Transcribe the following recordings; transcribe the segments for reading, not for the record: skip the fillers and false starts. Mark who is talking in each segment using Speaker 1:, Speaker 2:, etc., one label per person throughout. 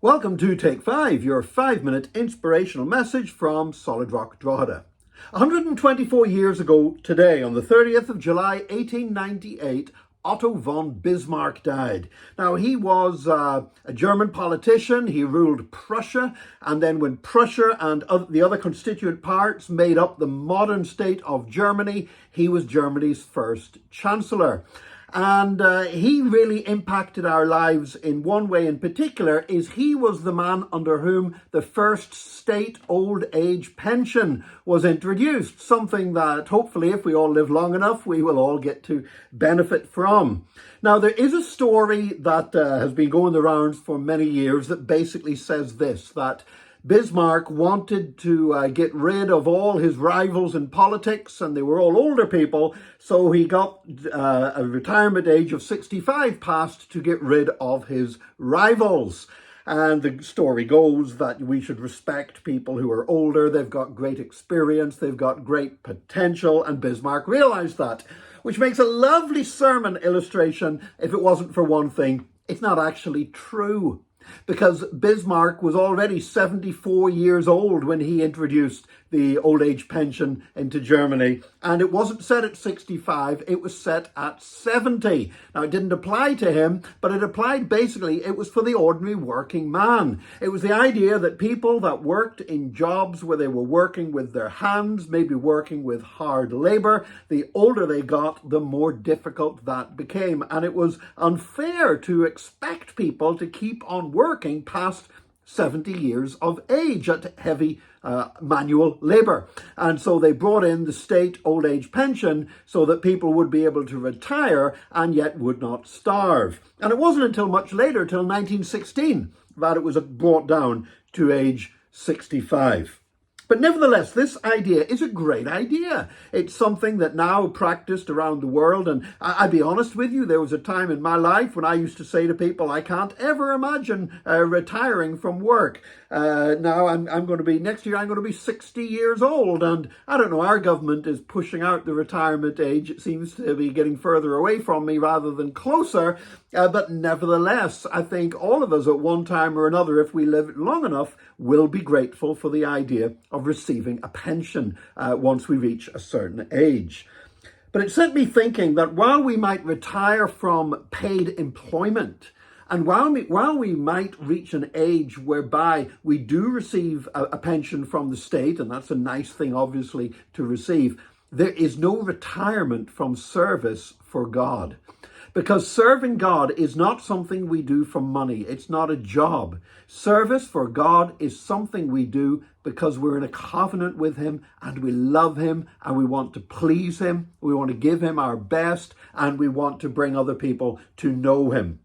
Speaker 1: Welcome to Take 5, your 5-minute inspirational message from Solid Rock, Drogheda. 124 years ago today, on the 30th of July, 1898, Otto von Bismarck died. Now, he was a German politician. He ruled Prussia, and then when Prussia and the other constituent parts made up the modern state of Germany, he was Germany's first chancellor. And he really impacted our lives in one way in particular, is he was the man under whom the first state old age pension was introduced, something that hopefully if we all live long enough, we will all get to benefit from. Now, there is a story that has been going the rounds for many years that basically says this, that Bismarck wanted to get rid of all his rivals in politics, and they were all older people, so he got a retirement age of 65 passed to get rid of his rivals. And the story goes that we should respect people who are older. They've got great experience, they've got great potential, and Bismarck realized that, which makes a lovely sermon illustration. If it wasn't for one thing, it's not actually true. Because Bismarck was already 74 years old when he introduced the old age pension into Germany. And it wasn't set at 65, it was set at 70. Now, it didn't apply to him, but it applied basically, it was for the ordinary working man. It was the idea that people that worked in jobs where they were working with their hands, maybe working with hard labor, the older they got, the more difficult that became. And it was unfair to expect people to keep on working past 70 years of age at heavy manual labor. And so they brought in the state old age pension so that people would be able to retire and yet would not starve. And it wasn't until much later, till 1916, that it was brought down to age 65. But nevertheless, this idea is a great idea. It's something that now practiced around the world. And I'll be honest with you, there was a time in my life when I used to say to people, I can't ever imagine retiring from work. Now I'm going to be, next year I'm going to be 60 years old. And I don't know, our government is pushing out the retirement age. It seems to be getting further away from me rather than closer. But nevertheless, I think all of us at one time or another, if we live long enough, will be grateful for the idea of receiving a pension once we reach a certain age. But it set me thinking that while we might retire from paid employment, and while we might reach an age whereby we do receive a pension from the state, and that's a nice thing obviously to receive, there is no retirement from service for God. Because serving God is not something we do for money. It's not a job. Service for God is something we do because we're in a covenant with him and we love him and we want to please him. We want to give him our best and we want to bring other people to know him.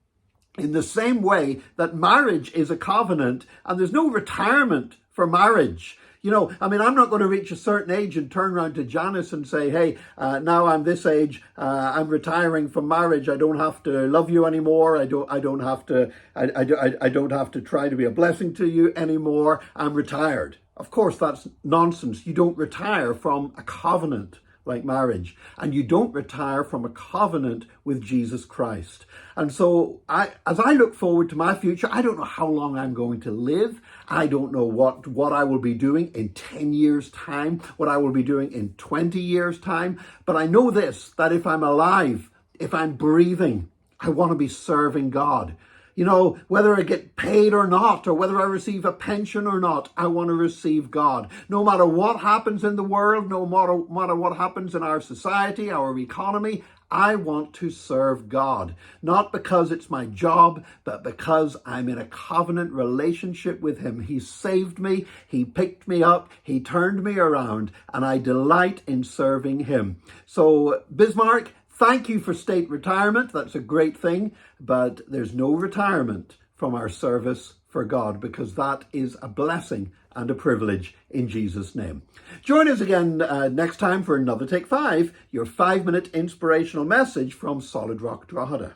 Speaker 1: In the same way that marriage is a covenant and there's no retirement for marriage. You know, I mean, I'm not going to reach a certain age and turn around to Janice and say, hey, now I'm this age, I'm retiring from marriage. I don't have to love you anymore. I don't have to try to be a blessing to you anymore. I'm retired. Of course, that's nonsense. You don't retire from a covenant like marriage, and you don't retire from a covenant with Jesus Christ. And so as I look forward to my future, I don't know how long I'm going to live. I don't know what I will be doing in 10 years' time, what I will be doing in 20 years' time. But I know this, that if I'm alive, if I'm breathing, I want to be serving God. You know, whether I get paid or not, or whether I receive a pension or not, I want to receive God. No matter what happens in the world, no matter what happens in our society, our economy, I want to serve God. Not because it's my job, but because I'm in a covenant relationship with him. He saved me, he picked me up, he turned me around, and I delight in serving him. So, Bismarck, thank you for state retirement. That's a great thing, but there's no retirement from our service for God because that is a blessing and a privilege in Jesus' name. Join us again next time for another Take 5, your 5-minute inspirational message from Solid Rock, Drogheda.